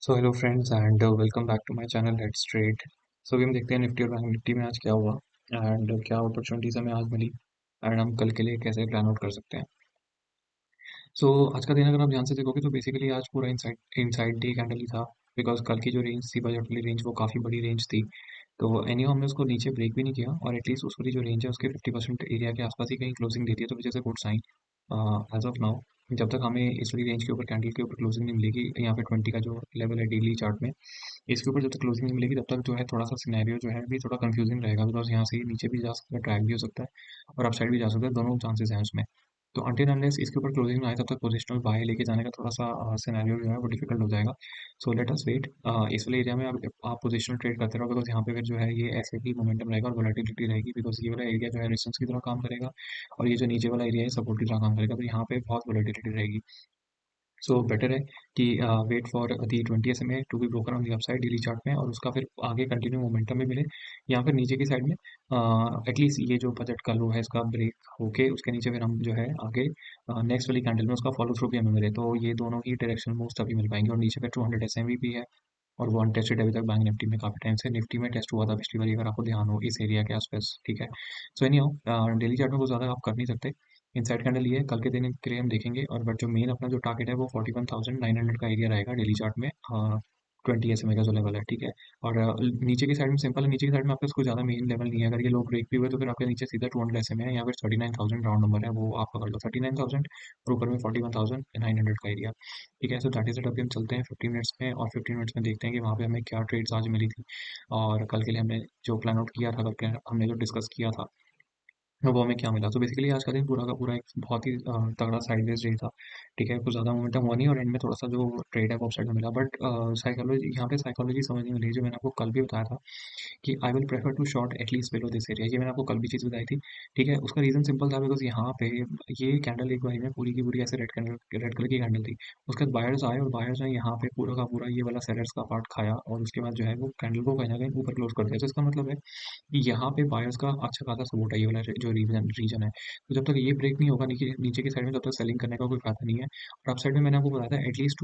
So hello friends and welcome back to my channel let's trade. So अभी हम देखते हैं निफ्टी और बैंक निफ्टी में आज क्या हुआ एंड क्या अपॉर्चुनिटीज हमें आज मिली एंड हम कल के लिए कैसे प्लान आउट कर सकते हैं। सो आज का दिन अगर आप ध्यान से देखोगे तो बेसिकली आज पूरा इनसाइड इनसाइड डे कैंडल ही था। बिकॉज कल की जो रेंज थी बजट वाली रेंज वो काफ़ी बड़ी रेंज थी। तो एनी हमने उसको नीचे ब्रेक भी नहीं किया और एटलीस्ट उस वाली जो रेंज है उसके 50% एरिया के आसपास ही कहीं क्लोजिंग देती है, तो वजह से good sign as of now. जब तक हमें इस वाली रेंज के ऊपर कैंडल के ऊपर क्लोजिंग नहीं मिलेगी, यहाँ पे 20 का जो लेवल है डेली चार्ट में, इसके ऊपर जब तक क्लोजिंग नहीं मिलेगी तब तक जो है थोड़ा सा सिनेरियो जो है भी थोड़ा कंफ्यूजिंग रहेगा। बिकॉज यहाँ से नीचे भी जा सकता है, ट्रैक भी हो सकता है और अपसाइड भी जा सकता है, दोनों चांसेस हैं उसमें। तो अनटिल अनलेस इसके ऊपर क्लोजिंग ना आए तब तक पोजिशनल बाय लेके जाने का थोड़ा सा सिनेरियो जो है वो डिफिकल्ट हो जाएगा। So let us wait. इस वाले एरिया में आप पोजिशनल ट्रेड करते रहो, बिकॉज यहाँ पे फिर जो है ये ऐसे ही मोमेंटम रहेगा और वोलेटिलिटी रहेगी। बिकॉज ये वाला एरिया जो है रेजिस्टेंस की तरह काम करेगा और ये जो नीचे वाला एरिया है सपोर्ट की तरह काम करेगा, तो यहाँ पे बहुत वोलेटिलिटी रहेगी। सो बेटर है कि wait for the 20 SMA to be broken on the upside daily chart में और उसका फिर आगे कंटिन्यू मोमेंटम में मिले, या फिर नीचे की साइड में एटलीस्ट ये जो बजट का लो है इसका ब्रेक होके उसके नीचे फिर हम जो है आगे नेक्स्ट वाली कैंडल में उसका फॉलो थ्रू भी हमें मिले, तो ये दोनों ही डायरेक्शन मूव्स तभी मिल पाएंगे। और नीचे फिर 200 SMA भी है और वो अनटेस्टेड अभी तक बैंक निफ्टी में काफी टाइम से। निफ्टी में टेस्ट हुआ था पिछली बार, अगर आपको ध्यान हो, इस एरिया के आसपास, ठीक है। So any how daily chart में कुछ ज़्यादा आप कर नहीं सकते। इनसाइड कैंडल ये है, कल के दिन के लिए हम देखेंगे। और बट जो मेन अपना जो टारगेट है वो 41,900 का एरिया रहेगा डेली चार्ट में, 20 SMA का जो लेवल है, ठीक है। और नीचे की साइड में सिंपल है, नीचे की साइड में आपका कोई ज़्यादा मेन लेवल नहीं है। अगर ये लो ब्रेक भी हुए तो फिर आपके नीचे सीधा 200 SMA है, या फिर 39,000 राउंड नंबर है, वो आप पकड़ लो 39,000 और ऊपर में 41,900 का एरिया, ठीक है। सो दैट इज इट। अभी हम चलते हैं 15 मिनट्स में और 15 मिनट्स में देखते हैं कि वहाँ पे हमें क्या ट्रेड्स आज मिली थी और कल के लिए हमने जो प्लान आउट किया था, कल के हमने जो डिस्कस किया था वो हमें क्या मिला। तो बेसिकली आज का दिन पूरा का पूरा एक बहुत ही तगड़ा साइडवेज डे था, ठीक है। कुछ ज़्यादा मोमेंटम हुआ नहीं और एंड में थोड़ा सा जो ट्रेड है वो अपसाइड में मिला। बट साइकोलॉजी, यहाँ पे साइकोलॉजी समझ नहीं मिली जो मैंने आपको कल भी बताया था कि I will prefer to short at least below this area. ये मैंने आपको कल भी चीज़ बताई थी, ठीक है। उसका रीज़न सिंपल था, बिकॉज यहाँ पे ये कैंडल एक बारी में पूरी की पूरी ऐसे रेड कलर की कैंडल थी। उसके बाद बायर्स आए और बायर्स ने यहाँ पे पूरा का पूरा ये वाला सेलर्स का पार्ट खाया और उसके बाद जो है वो कैंडल को कहीं ना कहीं ऊपर क्लोज कर दिया। तो इसका मतलब है कि यहाँ पे बायर्स का अच्छा खासा सपोर्ट है, ये वाला जो रीजन रीजन है। तो जब तक ये ब्रेक नहीं होगा नीचे नीचे की साइड में, तब तक सेलिंग करने का कोई फायदा नहीं है। और अप साइड में मैंने आपको बताया था एटलीस्ट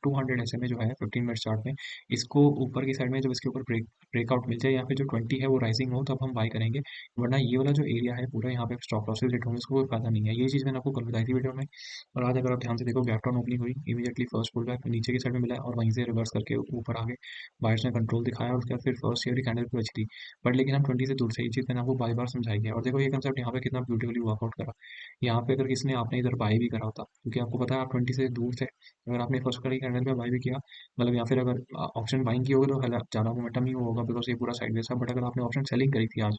200 SMA जो है 15 मिनट चार्ट में, इसको ऊपर की साइड में जब इसके ऊपर ब्रेकआउट मिल जाए या फिर जो 20 है वो राइजिंग हो तब हम बाय करेंगे। वरना ये वाला जो एरिया है पूरा यहाँ पे स्टॉप लॉसेस हिट होंगे, इसको कोई फायदा नहीं है। ये चीज़ मैंने आपको कल बताई थी वीडियो में। और आज अगर आप ध्यान से देखो, गैप डाउन ओपनिंग हुई, इमीडिएटली फर्स्ट पुल बैक नीचे की साइड में मिला और वहीं से रिवर्स करके ऊपर आगे बायर्स ने कंट्रोल दिखाया और उसके बाद फिर फर्स्ट ईयर कैंडल पे बची थी। बट लेकिन हम 20 से दूर से, ये चीज़ मैंने आपको बार बार समझाई है। और देखो ये कंसेप्ट यहाँ पे कितना ब्यूटीफुली वर्कआउट करा। यहाँ पे अगर किसी ने आपने इधर बाय भी करा होता, क्योंकि आपको पता है आप 20 से दूर थे, अगर आपने फर्स्ट करी कैंडल में बाय भी किया, मतलब या फिर अगर ऑप्शन बाइंग की होगी तो ज़्यादा मोमेंटम ही होगा, बिकॉज ये पूरा साइडवेज था। बट अगर आपने ऑप्शन सेलिंग करी थी आज,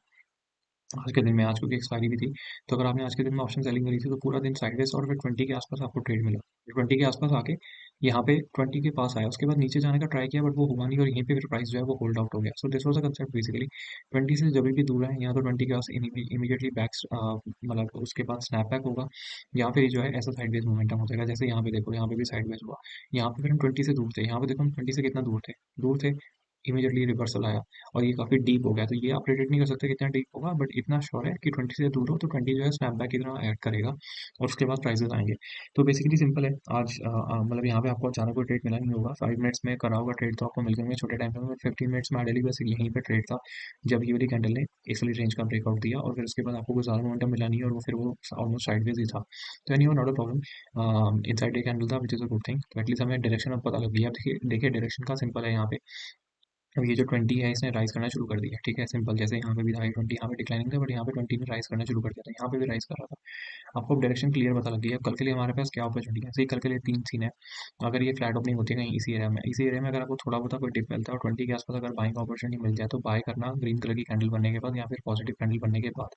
आज के दिन में, आज क्योंकि एक्सपायरी भी थी, तो अगर आपने आज के दिन में ऑप्शन सेलिंग करी थी तो पूरा दिन साइडवेज और फिर 20 के आसपास आपको ट्रेड मिला। 20 के आसपास आके यहाँ पे 20 के पास आया, उसके बाद नीचे जाने का ट्राई किया बट वो हुआ नहीं और यहीं पे फिर प्राइस जो है वो होल्ड आउट हो गया। So this was the concept basically. 20 से जब भी दूर है यहाँ तो 20 के पास इमीडिएटली बैक, मतलब उसके बाद स्नैप बैक होगा या फिर जो है ऐसा साइडवेज मोमेंटम हो जाएगा। जैसे यहाँ पे देखो, यहाँ पे भी साइडवेज हुआ, यहाँ पे फिर हम 20 से दूर थे, यहाँ पे देखो हम 20 से कितना दूर थे, इमीडिएटली रिवर्सल आया और ये काफ़ी डीप हो गया। तो ये आप प्रेडिक्ट नहीं कर सकते कितना डीप होगा, बट इतना श्योर है कि 20 से दूर हो तो 20 जो है स्नैपबैक की तरह ऐड करेगा और उसके बाद प्राइसेस आएंगे। तो बेसिकली सिंपल है आज, मतलब यहाँ पे आपको अचानक कोई ट्रेड मिला नहीं होगा। 5 मिनट्स में करा होगा ट्रेड तो आपको मिल जाएंगे छोटे टाइम में। 15 मिनट्स में आइडियली बस यहीं पे ट्रेड था जब ये वाली कैंडल ने इस वाली रेंज का ब्रेकआउट दिया और फिर उसके बाद आपको कोई ज़्यादा मोमेंटम मिला नहीं और वो फिर वो ऑलमोस्ट साइडवेज ही था। तो any not a problem, inside day candle था which is a good thing. तो एटलीस्ट हमें डायरेक्शन अब पता लग गई है। अब देखिए डायरेक्शन का सिंपल है यहाँ पे। अब ये जो 20 है इसने राइज करना शुरू कर दिया, ठीक है, सिंपल। जैसे यहाँ पे भी था 20, यहाँ पे डिक्लाइनिंग था बट यहाँ पे 20 ने राइज करना शुरू कर दिया था, यहाँ पे भी राइज कर रहा था। आपको डायरेक्शन क्लियर पता लग गई है। कल के लिए हमारे पास क्या अपॉर्चुनिटी है, सही कल के लिए तीन सीन है। अगर ये फ्लैट ओपनिंग होती है कहीं इसी एरिया में अगर आपको थोड़ा बहुत कोई डिप मिलता है और 20 के आसपास अगर बाइंग अपॉर्चुनिटी मिल जाए तो बाय करना ग्रीन कलर की कैंडल बनने के बाद या फिर पॉजिटिव कैंडल बनने के बाद।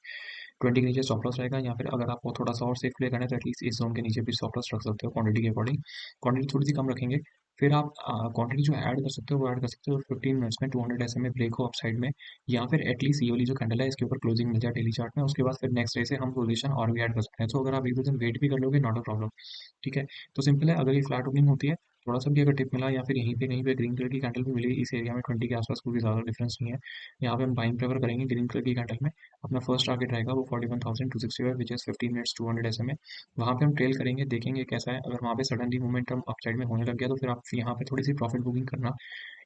20 के नीचे स्टॉप लॉस रहेगा, या फिर अगर आपको थोड़ा सा और सेफ प्ले करना है तो एटलीस्ट इस जोन के नीचे भी स्टॉप लॉस रख सकते हो क्वांटिटी के अकॉर्डिंग। क्वांटिटी थोड़ी सी कम रखेंगे, फिर आप क्वांटिटी जो ऐड कर सकते हो वो ऐड कर सकते हो 15 मिनट्स में 200 SMA ब्रेक हो अपसाइड में, या फिर एटलीस्ट ये वाली जो कैंडल है इसके ऊपर क्लोजिंग मिल जाए डेली चार्ट में, उसके बाद फिर नेक्स्ट डे से हम पोजीशन और भी ऐड कर सकते हैं। तो अगर आप एक दो दिन वेट भी कर लोगे नॉट अ प्रॉब्लम, ठीक है। तो सिंपल है, अगर ये फ्लैट ओपनिंग होती है थोड़ा सा भी अगर टिप मिला या फिर यहीं पे कहीं पे ग्रीन कलर की कैंडल भी मिली इस एरिया में 20 के आसपास, कोई भी ज़्यादा डिफरेंस नहीं है। यहाँ पे हम बाइंग प्रेफर करेंगे ग्रीन कलर की कैंडल में। अपना फर्स्ट टारगेट रहेगा वो 41,265 विच इज़ 15 मिनट्स 200 SMA। वहाँ पे हम ट्रेल करेंगे, देखेंगे कैसा है। अगर वहाँ पे सडनली मोमेंटम अपसाइड में होने लग गया तो फिर आप यहाँ पे थोड़ी सी प्रॉफिट बुकिंग करना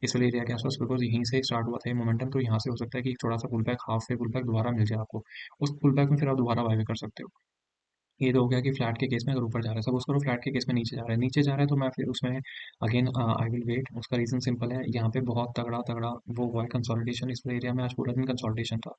इस वाले एरिया के आसपास, बिकॉज यहीं से स्टार्ट हुआ था ये मोमेंटम। तो यहाँ से हो सकता है कि थोड़ा सा pull back, half way pull back दोबारा मिल जाए आपको। उस पुल बैक में फिर आप दोबारा बाय भी कर सकते हो। ये तो हो गया कि फ्लैट के केस में अगर ऊपर जा रहा है, सपोज करो फ्लैट के केस में नीचे जा रहा है, नीचे जा रहा है तो मैं फिर उसमें अगेन आई विल वेट। उसका रीज़न सिंपल है, यहाँ पे बहुत तगड़ा तगड़ा वो हुआ है कंसोलिडेशन। इस एरिया में आज पूरा दिन कंसोलिडेशन था,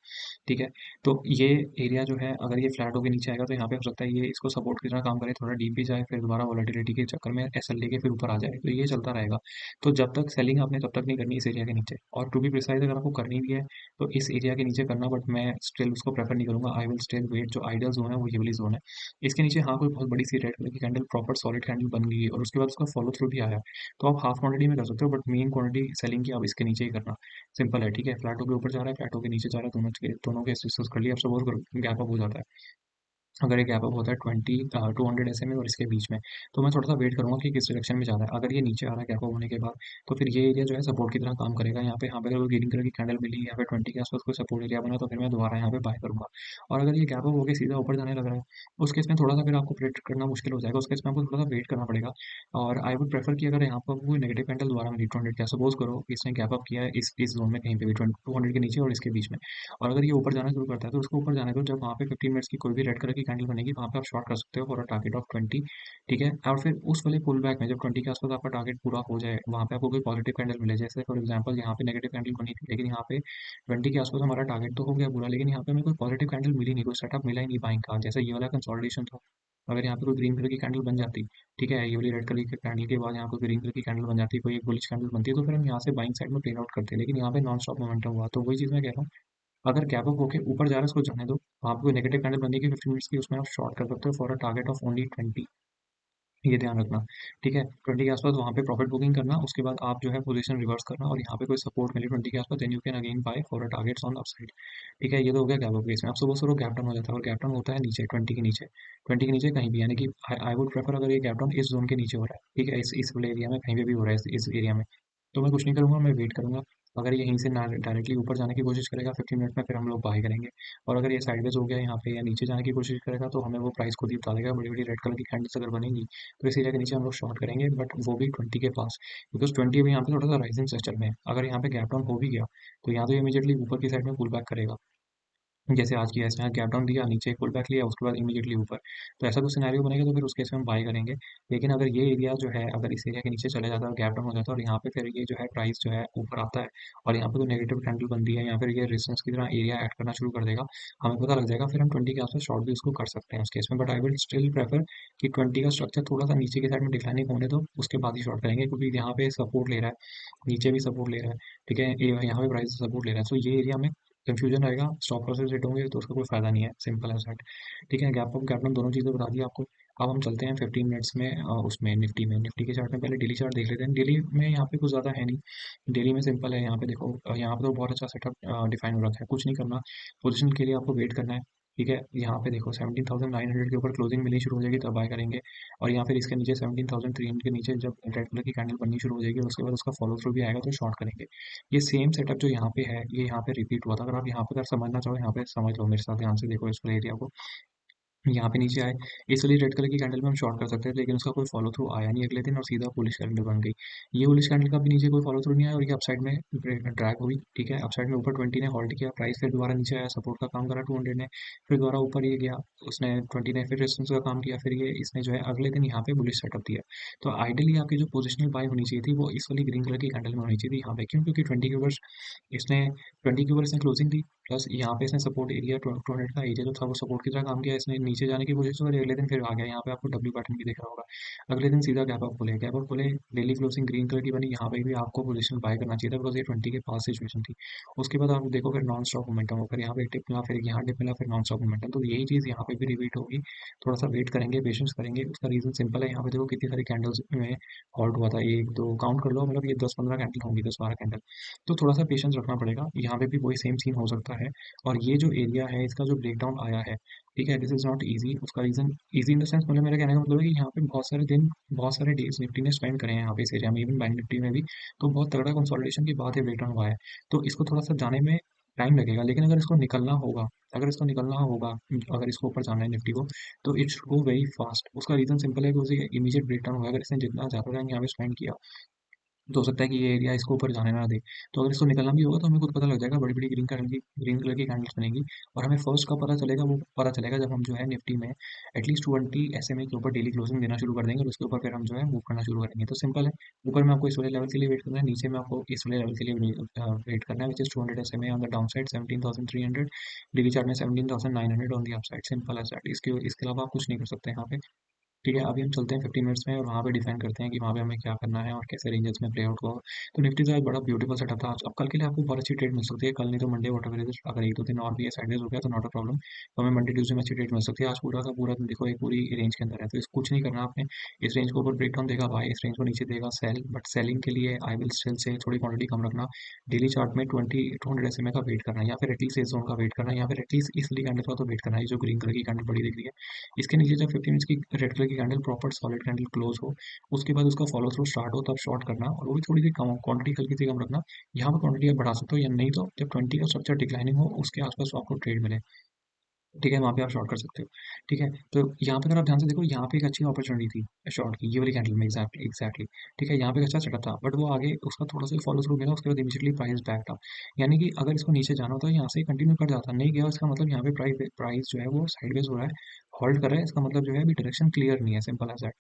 ठीक है। तो ये एरिया जो है अगर ये फ्लैट होकर नीचे आएगा तो यहाँ पे हो सकता है ये इसको सपोर्ट की तरह काम करे, थोड़ा डीप भी जाए, फिर दोबारा वॉलेटिलिटी के चक्कर में एसएल लेके फिर ऊपर आ जाए, तो ये चलता रहेगा। तो जब तक सेलिंग आपने तब तक नहीं करनी इस एरिया के नीचे। और टू बी प्रिसाइज अगर आपको करनी भी है तो इस एरिया के नीचे करना, बट मैं स्टिल उसको प्रेफर नहीं करूंगा। I will still wait. जो आइडियल जोन है वो ये वाली जोन है। इसके नीचे हाँ कोई बहुत बड़ी सी रेड कलर की कैंडल प्रॉपर सॉलिड कैंडल बन गई है और उसके बाद उसका फॉलो थ्रू भी आया, तो आप हाफ क्वांटिटी में कर सकते हो, बट मेन क्वांटिटी सेलिंग की आप इसके नीचे ही करना। सिंपल है, ठीक है। फ्लैटों के ऊपर जा रहा है, फ्लैटों के नीचे जा रहा है, दोनों के डिस्कस कर लिया। अब सपोज करो गैप अप हो जाता है। अगर ये गैप अप होता है 200 SMA और इसके बीच में, तो मैं थोड़ा सा वेट करूंगा कि किस डायरेक्शन में जा रहा है। अगर ये नीचे आ रहा है गैप अप होने के बाद, तो फिर ये एरिया जो है सपोर्ट की तरह काम करेगा। यहाँ पे अगर ग्रीन कलर की कैंडल मिली, यहाँ पे 20 के आसपास कोई सपोर्ट एरिया बना, तो फिर मैं दोबारा यहाँ पे बाय करूंगा। और अगर ये गैप अप होकर सीधा ऊपर जाने लग रहा है, उस केस में थोड़ा सा फिर आपको प्रेडिक्ट करना मुश्किल हो जाएगा। उस केस में आपको थोड़ा सा वेट करना पड़ेगा। और आई वुड प्रेफर कि अगर यहाँ पर कोई नेगेटिव कैंडल दोबारा मिली 200 का, सपोज करो इसने गैप अप किया है इस जोन में कहीं पे भी 200 के नीचे और इसके बीच में, और अगर ये ऊपर जाना शुरू करता है तो उसको ऊपर जाने दो। जब वहाँ पे 15 मिनट्स की कोई भी रेड कलर की कैंडल बनेगी, वहाँ पे आप शॉर्ट कर सकते हो फॉर अ टारगेट ऑफ 20, ठीक है। और फिर उस वाले पुल बैक में जब 20 के आसपास आपका टारगेट पूरा हो जाए, वहाँ पे आपको कोई पॉजिटिव कैंडल मिले, जैसे फॉर एग्जाम्पल यहाँ पे नेगेटिव कैंडल बनी थी, लेकिन यहाँ पे 20 के आसपास हमारा टारगेट तो हो गया पूरा, लेकिन यहाँ पे हमें कोई पॉजिटिव कैंडल मिली नहीं, कोई सेटअप मिला ही नहीं बाइंग का, जैसे ये वाला कंसोलिडेशन था। अगर यहाँ पे कोई ग्रीन कलर की कैंडल बन जाती, ठीक है, ये वाली रेड कलर की कैंडल के बाद यहाँ पे ग्रीन कलर की कैंडल बन जाती, कोई एक बुलिश कैंडल बनती है, तो फिर हम यहाँ से बाइंग साइड में प्लेन आउट करते हैं। लेकिन यहाँ पे नॉन स्टॉप मोमेंटम हुआ, तो वही चीज़ मैं कह रहा हूँ। अगर गैप अप होके ऊपर जा रहा है उसको जाने दो। वहाँ पे कोई नेगेटिव कैंडल बनेगी 15 मिनट्स की, उसमें आप शॉर्ट कर सकते हो for a target of only 20। ये ध्यान रखना, ठीक है। 20 के आसपास वहाँ पे प्रॉफिट बुकिंग करना, उसके बाद आप जो है पोजीशन रिवर्स करना, और यहाँ पे कोई सपोर्ट मिले 20 के आसपास, then you can again buy for a targets on upside, ठीक है। ये तो हो गया गैप अप केस में। आप सुबह सुबह गैप डाउन हो जाता है, और गैप डाउन होता है नीचे 20 के नीचे, 20 के नीचे कहीं भी, यानी कि आई वुड प्रेफर अगर ये गैप डाउन इस जोन के नीचे हो रहा है, ठीक है, इस वाले एरिया में कहीं पे भी हो रहा है, इस एरिया में, तो मैं कुछ नहीं करूँगा, मैं वेट करूँगा। अगर ये यहीं से डायरेक्टली ऊपर जाने की कोशिश करेगा 15 मिनट में, फिर हम लोग बाय करेंगे। और अगर ये साइडवेज हो गया यहाँ पे या नीचे जाने की कोशिश करेगा, तो हमें वो प्राइस खुद ही बता देगा। बड़ी बड़ी रेड कलर की कैंडल्स अगर बनेंगी तो इस एरिया के नीचे हम लोग शॉर्ट करेंगे, बट वो भी 20 के पास, बिकॉज 20 अभी यहाँ पे थोड़ा सा राइजिंग सेक्टर में है। अगर यहाँ पे गैप डाउन हो भी गया तो यहाँ तो इमीडिएटली ऊपर की साइड में पुल बैक करेगा, जैसे आज किया इसने, गैप डाउन दिया, नीचे एक पुल बैक लिया, उसके बाद इमीडिएटली ऊपर। तो ऐसा कुछ सिनेरियो बनेगा तो फिर उस केस में हम बाय करेंगे। लेकिन अगर ये एरिया जो है, अगर इस एरिया के नीचे चले जाता है और गैप डाउन हो जाता है, और यहाँ पे फिर ये जो है प्राइस जो है ऊपर आता है, और यहाँ पे तो नेगेटिव कैंडल बनती है, या फिर ये रेजिस्टेंस की तरह एरिया ऐड करना शुरू कर देगा, हमें पता लग जाएगा, फिर हम 20 के आसपास शॉर्ट भी उसको कर सकते हैं उस केस में। But I will still prefer कि 20 का स्ट्रक्चर थोड़ा सा नीचे की साइड में डिक्लाइनिंग होने दो, उसके बाद ही शॉर्ट करेंगे, क्योंकि यहाँ पे सपोर्ट ले रहा है, नीचे भी सपोर्ट ले रहा है, ठीक है, यहाँ पे प्राइस सपोर्ट ले रहा है, तो ये एरिया में कंफ्यूजन रहेगा। स्टॉप लॉसेस हिट होंगे तो उसका कोई फायदा नहीं है, सिंपल एज दैट, ठीक है। गैप अप गैप डाउन दोनों चीज़ें बता दी आपको। अब हम चलते हैं 15 मिनट्स में उसमें निफ्टी में। निफ्टी के चार्ट में पहले डेली चार्ट देख लेते हैं। डेली में यहाँ पे कुछ ज़्यादा है नहीं। डेली में सिंपल है, यहाँ पे देखो, यहाँ पे तो बहुत अच्छा सेटअप डिफाइन हो रखा है, कुछ नहीं करना। पोजीशन के लिए आपको वेट करना है, ठीक है। यहाँ पे देखो 17,900 के ऊपर क्लोजिंग मिलनी शुरू हो जाएगी तब बाय करेंगे। और यहाँ फिर इसके नीचे 17,300 के नीचे जब रेड कलर की कैंडल बननी शुरू हो जाएगी, और उसके बाद उसका फॉलो थ्रू भी आएगा तो शॉर्ट करेंगे। ये सेम सेटअप जो यहाँ पे है, ये यहाँ पे रिपीट हुआ था। अगर आप यहाँ पे अगर समझना चाहो, यहाँ पे समझ लो मेरे साथ, ध्यान से देखो इस एरिया को। यहाँ पे नीचे आए, इस वाली रेड कलर की कैंडल में हम शॉर्ट कर सकते हैं, लेकिन उसका कोई फॉलो थ्रू आया नहीं अगले दिन, और सीधा बुलिश कैंडल बन गई। ये बुलिश कैंडल का भी नीचे कोई फॉलो थ्रू नहीं आया, और ये अपसाइड में ड्रैग हुई, ठीक है। अपसाइड में ऊपर 20 ने होल्ड किया, प्राइस फिर दोबारा नीचे आया, सपोर्ट का काम करा 200 ने, फिर दोबारा ऊपर ये गया, उसने 20 ने फिर रेजिस्टेंस का काम किया, फिर ये इसने जो है अगले दिन यहाँ पे बुलिश सेटअप दिया। तो आइडियली आपकी जो पोजिशनल बाय होनी चाहिए थी वो इस वाली ग्रीन कलर की कैंडल में होनी चाहिए थी, यहाँ पे क्यों, क्योंकि 20 के ऊपर इसने 20 के ऊपर इसने क्लोजिंग दी, प्लस यहाँ पे इसने सपोर्ट एरिया 200 का एरिया जो था वो सपोर्ट की तरह काम किया। इसने नीचे जाने की कोशिश की और अगले दिन फिर आ गया। यहाँ पे आपको डब्ल्यू पैटर्न भी दिख रहा होगा। अगले दिन सीधा गैप अप खुले, गैप अप खुले, डेली क्लोजिंग ग्रीन कलर की बनी। यहाँ पे भी आपको पोजीशन बाय करना चाहिए था, बिकॉज ये 20 के पास सिचुएशन थी। उसके बाद आप देखो फिर नॉन स्टॉप मोमेंटम होकर यहाँ पे एक टिप मिला, फिर यहाँ टिप मिला, फिर नॉन स्टॉप मोमेंटम, तो यही चीज़ यहाँ पे भी रिपीट होगी। थोड़ा सा वेट करेंगे, पेशेंस करेंगे। उसका रीजन सिंपल है, यहाँ पे देखो कितनी सारी कैंडल्स में हॉल्ट हुआ था, एक दो काउंट कर लो, मतलब ये 10-15 कैंडल होंगी, 10-12 कैंडल। तो थोड़ा सा पेशेंस रखना पड़ेगा। यहाँ पे भी वही सेम सीन हो सकता है, और ये जो एरिया है इसका जो ब्रेकडाउन आया है, ठीक है, दिस इज नॉट ईजी। उसका reason easy in the sense, मतलब मेरे कहने का मतलब है कि यहाँ पे बहुत सारे दिन, बहुत सारे डेज निफ्टी ने स्पेंड करे हैं यहाँ पे इस एरिया में, इवन बैंक निफ्टी में भी। तो बहुत तगड़ा कंसोलिडेशन के बाद ये ब्रेकडाउन हुआ है। तो इसको थोड़ा सा जाने में टाइम लगेगा, लेकिन अगर इसको निकलना होगा, अगर इसको निकलना होगा, अगर इसको ऊपर जाना है निफ्टी को, तो it should go very fast. उसका रीजन सिंपल है कि उसे इमीडिएट ब्रेकडाउन होगा। अगर इसने जितना ज़्यादा टाइम यहाँ पे स्पेंड किया, तो हो सकता है कि ये एरिया इसको ऊपर जाने ना दे। तो अगर इसको निकलना भी होगा तो हमें खुद पता लग जाएगा, बड़ी-बड़ी ग्रीन कलर की कैंडल्स बनेंगी, और हमें फर्स्ट कब पता चलेगा, वो पता चलेगा जब हम जो है निफ्टी में एटलीस्ट 20 एसएमए के ऊपर डेली क्लोजिंग देना शुरू कर देंगे, और उसके ऊपर फिर हम जो है मूव करना शुरू करेंगे। तो सिंपल है, ऊपर में आपको इस वाले लेवल के लिए वेट करना है, नीचे में आपको इस वाले लेवल के लिए वेट करना है, which is 200 SMA on the down side, 17,300, daily chart में 17,900 on the up side. Simple as that. इसके अलावा आप कुछ नहीं कर सकते यहाँ पे। ठीक है, अभी हम चलते हैं 15 मिनट्स में, और वहाँ पे डिफाइन करते हैं कि वहाँ पे हमें क्या करना है और कैसे रेंजेस में प्ले आउट होगा। तो निफ्टी का आज बड़ा ब्यूटीफुल सेटअप था आज। अब कल के लिए आपको बहुत अच्छी ट्रेड मिल सकती है, कल नहीं तो मंडे वॉट एवर, अगर एक दो दिन और भी ये साइडवेज हो गया तो नॉट अ प्रॉब्लम, तो हमें मंडे ट्यूसडे में अच्छी ट्रेड मिल सकती है। आज पूरा का पूरा दिन देखो एक पूरी रेंज के अंदर है, तो इस कुछ नहीं करना आपने। इस रेंज को ऊपर ब्रेक डाउन देगा बाय, इस रेंज को नीचे देगा सेल, बट सेलिंग के लिए आई विल स्टिल से थोड़ी क्वांटिटी कम रखना। डेली चार्ट में 200 एसएमए का वेट करना है, या फिर एटलीस्ट इस जोन का वेट करना है, या फिर एटलीस्ट इस वाली कैंडल का तो वेट करना है, ये जो ग्रीन कलर की कैंडल बड़ी दिख रही है। इसके नीचे जब 15 मिनट्स की रेड कलर की candle proper solid candle close हो, उसके बाद उसका फॉलो थ्रू स्टार्ट हो, तब शॉर्ट करना, और वो भी थोड़ी सी कम क्वांटिटी, हल्की सी कम रखना। यहाँ पर क्वांटिटी आप बढ़ा सकते हो, या नहीं तो जब 20 का स्ट्रक्चर डिक्लाइनिंग हो उसके आसपास तो आपको ट्रेड मिले, ठीक है, वहाँ पे आप शॉर्ट कर सकते हो। ठीक है, तो यहाँ पे अगर आप ध्यान से देखो, यहाँ पे एक अच्छी अपॉर्चुनिटी थी शॉर्ट की, ये वाली कैंडल में एग्जैक्टली एग्जैक्टली। ठीक है, यहाँ पे एक अच्छा सेटअप था, बट वो आगे उसका थोड़ा सा फॉलो थ्रू मिला, उसके बाद इमीडिएटली प्राइस बैक था। यानी कि अगर इसको नीचे जाना होता, यहाँ से कंटिन्यू कर जाता, नहीं गया, इसका मतलब यहाँ पे प्राइस प्राइस जो है वो साइडवेज हो रहा है, होल्ड कर रहा है, इसका मतलब जो है अभी डायरेक्शन क्लियर नहीं है, सिंपल एज दैट।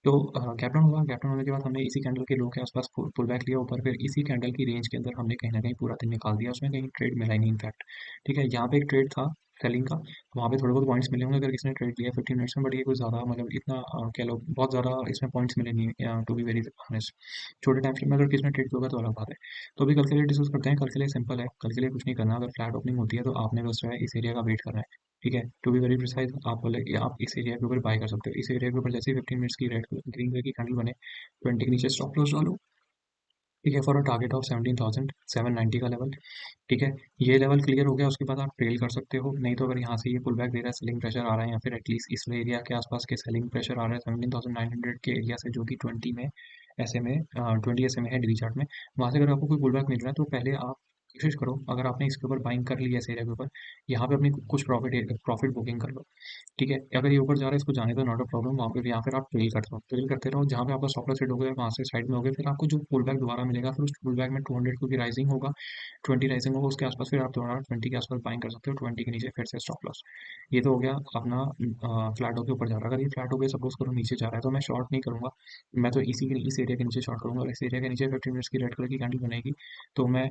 तो गैप डाउन हुआ, गैप डाउन होने के बाद हमने इसी कैंडल के लो के आसपास पुल बैक लिया ऊपर, फिर इसी कैंडल की रेंज के अंदर हमने कहीं ना कहीं पूरा दिन निकाल दिया, उसमें कहीं ट्रेड मिला ही नहीं इनफैक्ट। ठीक है, यहाँ पे एक ट्रेड था सेलिंग का, वहाँ पे थोड़े बहुत पॉइंट्स मिले होंगे अगर किसी ने ट्रेड लिया 15 मिनट्स में, बट ये कोई ज़्यादा मतलब इतना कह लो बहुत ज़्यादा इसमें पॉइंट्स मिले नहीं, टू बी वेरी ऑनेस्ट। छोटे टाइम फ्रेम में अगर किसी ने ट्रेड किया होगा तो अलग बात है। तो अभी कल के लिए डिस्कस करते हैं। कल के लिए सिंपल है, कल के लिए कुछ नहीं करना, अगर फ्लैट ओपनिंग होती है तो आपने बस जो है इस एरिया का वेट करना है। ठीक है, टू बी वेरी प्रिसाइज, आप बोले कि आप इस एरिया के ऊपर बाय कर सकते हो, इस एरिया के ऊपर जैसे ही 15 मिनट्स की रेड ग्रीन कलर की कैंडल बने, 20 के नीचे स्टॉप लॉस डालो। ठीक है, फॉर अ टारगेट ऑफ 17,790 का लेवल। ठीक है, ये लेवल क्लियर हो गया, उसके बाद आप ट्रेल कर सकते हो, नहीं तो अगर यहाँ से ये पुल बैक दे रहा है, सेलिंग प्रेशर आ रहा है, या फिर एटलीस्ट इस एरिया के आसपास के सेलिंग प्रेशर आ रहा है 17,900 के एरिया से, जो कि 20 में ऐसे में 20 ऐसे में है डेली चार्ट में, वहाँ से अगर आपको कोई पुल बैक मिल रहा है तो पहले आप कोशिश करो, अगर आपने इसके ऊपर बाइंग कर ली है इस एरिया के ऊपर, यहाँ पे अपनी कुछ प्रॉफिट बुकिंग कर लो। ठीक है, अगर ये ऊपर जा रहा है इसको जाने दो, नॉट अ प्रॉब्लम, वहाँ पे यहाँ फिर आप ट्रेल करते रहो, जहाँ पे आपका स्टॉप लॉस हिट हो गया वहाँ से साइड में हो गए, फिर आपको जो पुल बैक दोबारा मिलेगा, फिर उस पुल बैक में 200 क्योंकि राइजिंग होगा, 20 राइजिंग होगा उसके आसपास, फिर आप दोबारा 20 के आसपास बाइंग कर सकते हो, 20 के नीचे फिर से स्टॉप लॉस। ये तो हो गया अपना फ्लैट होके ऊपर जा रहा है। अगर ये फ्लैट होके सपोज करो नीचे जा रहा है, तो मैं शॉर्ट नहीं करूंगा, मैं तो इस एरिया के नीचे शॉर्ट करूंगा, और इस एरिया के नीचे 15 मिनट्स की रेड कलर की कैंडल बनेगी, तो मैं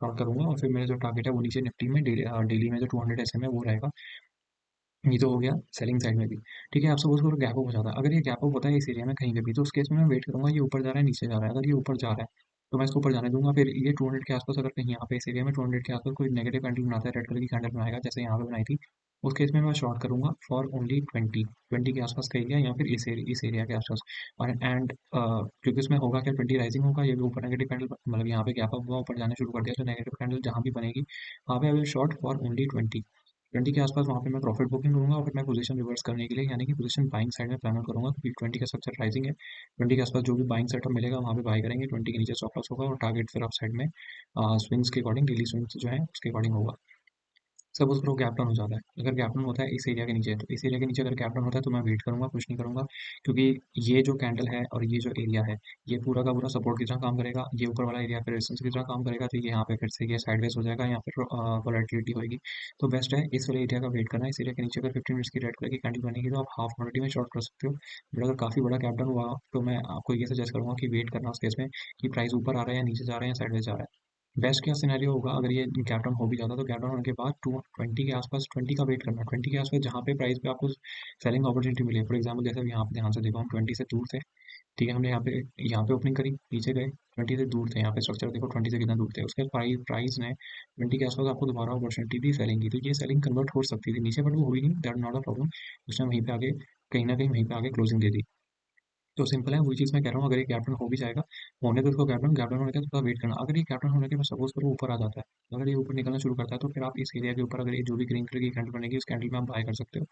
शॉर्ट करूंगा, और फिर मेरा जो टारगेट है वो नीचे निफ्टी में डेली में जो 200 एसएम है वो रहेगा। ये तो हो गया सेलिंग साइड में भी। ठीक है, आप सपोज करो गैप अप हो जाता है, अगर ये गैप अप होता है इस एरिया में कहीं पे भी, तो उस केस में मैं वेट करूंगा ये ऊपर जा रहा है नीचे जा रहा है, अगर ये ऊपर जा रहा है तो मैं इसको ऊपर जाने दूंगा, फिर ये 200 के आसपास अगर कहीं यहाँ पे इस एरिया में 200 के आसपास कोई नेगेटिव कैंडल बनाता है, रेड कलर की कैंडल बनाएगा जैसे यहाँ पे बनाई थी, उस केस में मैं शॉर्ट करूंगा फॉर ओनली 20 के आसपास का एरिया, या फिर इस एरिया के आसपास। और एंड क्योंकि उसमें होगा क्या, 20 राइजिंग होगा, ये भी ऊपर नेगेटिव कैंडल, मतलब यहाँ पे गैप अप हुआ ऊपर जाने शुरू कर दिया, तो नेगेटिव कैंडल जहाँ भी बनेगी वहाँ पे I will short for only 20 के आसपास, वहाँ पे मैं प्रॉफिट बुकिंग करूँगा, और फिर मैं पोजीशन रिवर्स करने के लिए, यानी कि पोजीशन बाइंग साइड में प्लान आउट करूँगा, क्योंकि 20 का स्ट्रक्चर राइजिंग है, 20 के आसपास जो भी बाइंग सेटअप मिलेगा वहाँ पे बाय करेंगे, 20 के नीचे स्टॉप लॉस होगा, और टारगेट फिर अप साइड में स्विंग्स के अकॉर्डिंग, डेली स्विंग्स जो है उसके अकॉर्डिंग होगा। सपोज करो गैप डाउन हो जाता है, अगर गैप डाउन होता है इस एरिया के नीचे, तो इस एरिया के नीचे अगर गैप डाउन होता है तो मैं वेट करूंगा, कुछ नहीं करूंगा, क्योंकि ये जो कैंडल है और ये जो एरिया है, ये पूरा का पूरा सपोर्ट की तरह काम करेगा, ये ऊपर वाला एरिया फिर रेजिस्टेंस की तरह काम करेगा, तो ये यहाँ पे फिर से ये साइडवेज हो जाएगा, या फिर वोलेटिलिटी होगी। तो बेस्ट है इस वाले एरिया का वेट करना, इस एरिया के नीचे अगर 15 मिनट्स की रेड कलर की कैंडल बनेगी तो आप हाफ क्वांटिटी में शॉर्ट कर सकते हो, बट अगर काफ़ी बड़ा गैप डाउन हुआ तो मैं आपको ये सजेस्ट करूंगा कि वेट करना उस केस में, कि प्राइस ऊपर आ रहा है या नीचे जा रहा है या साइडवेज जा रहा है। बेस्ट क्या सिनेरियो होगा, अगर ये गैप डाउन हो भी जाता तो गैप डाउन होने के बाद 20 के आसपास, 20 का वेट करना, 20 के आसपास जहाँ पे प्राइस पे आपको सेलिंग अपॉर्चुनिटी मिले, फॉर एग्जांपल जैसे यहाँ पे ध्यान से देखो, हम 20 से दूर थे, ठीक है, हमने यहाँ पे ओपनिंग करी, नीचे गए, 20 से दूर थे, यहाँ पे स्ट्रक्चर देखो 20 से कितना दूर थे, उसके बाद प्राइस ने 20 के आसपास आपको दोबारा अपॉर्चुनिटी दी सेलिंग की, तो ये सेलिंग कन्वर्ट हो सकती थी नीचे, बट वो हुई नहीं, दैट नॉट अ प्रॉब्लम, उसने वहीं पे आगे कहीं ना कहीं वहीं पे आगे क्लोजिंग दे दी। तो सिंपल है, वही चीज़ मैं कह रहा हूँ, अगर ये कैप्टन हो भी जाएगा, होने दो इसको कैप्टन, कैप्टन होने के बाद थोड़ा वेट करना। अगर ये कैप्टन होने के बाद सपोज़ करो ऊपर आ जाता है, अगर ये ऊपर निकलना शुरू करता है, तो फिर आप इस एरिया के ऊपर, अगर ये जो भी ग्रीन कलर की कैंडल बनेगी, उस कैंडल में आप बाय कर सकते हो।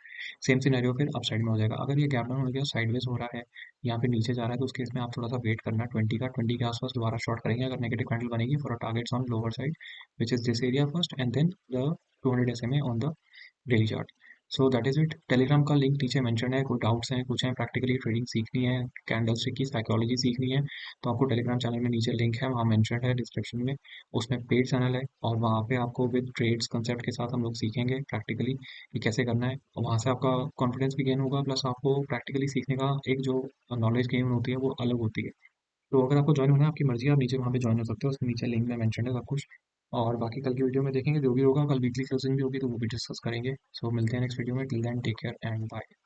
सेम सिनेरियो फिर अप साइड में हो जाएगा। अगर ये कैप्टन होने के बाद साइडवेज हो रहा है, यहाँ पे नीचे जा रहा है, तो उस केस में आप थोड़ा सा वेट करना 20 का, 20 के आसपास दोबारा शॉर्ट करेंगे अगर नेगेटिव कैंडल बनेगी for a targets on lower side, which is this area first and then the 200 SMA on the daily chart. So that is it. Telegram का लिंक नीचे मेंशन है, कोई डाउट्स हैं, कुछ है, प्रैक्टिकली ट्रेडिंग सीखनी है, कैंडलस्टिक की साइकोलॉजी सीखनी है, तो आपको टेलीग्राम चैनल में नीचे लिंक है, वहाँ मेंशन है डिस्क्रिप्शन में। उसमें पेड चैनल है और वहाँ पे आपको विद ट्रेड्स कंसेप्ट के साथ हम लोग सीखेंगे प्रैक्टिकली कि कैसे करना है, और वहाँ से आपका कॉन्फिडेंस भी गेन होगा, प्लस आपको प्रैक्टिकली सीखने का एक जो नॉलेज गेन होती है वो अलग होती है। तो अगर आपको ज्वाइन होना है, आपकी मर्जी है, आप नीचे वहाँ पे ज्वाइन हो सकते हो, उसके नीचे लिंक में मेंशन है सब कुछ। और बाकी कल की वीडियो में देखेंगे जो भी होगा, कल वीकली क्लोजिंग भी होगी तो वो भी डिस्कस करेंगे। सो मिलते हैं नेक्स्ट वीडियो में, till then take care and bye.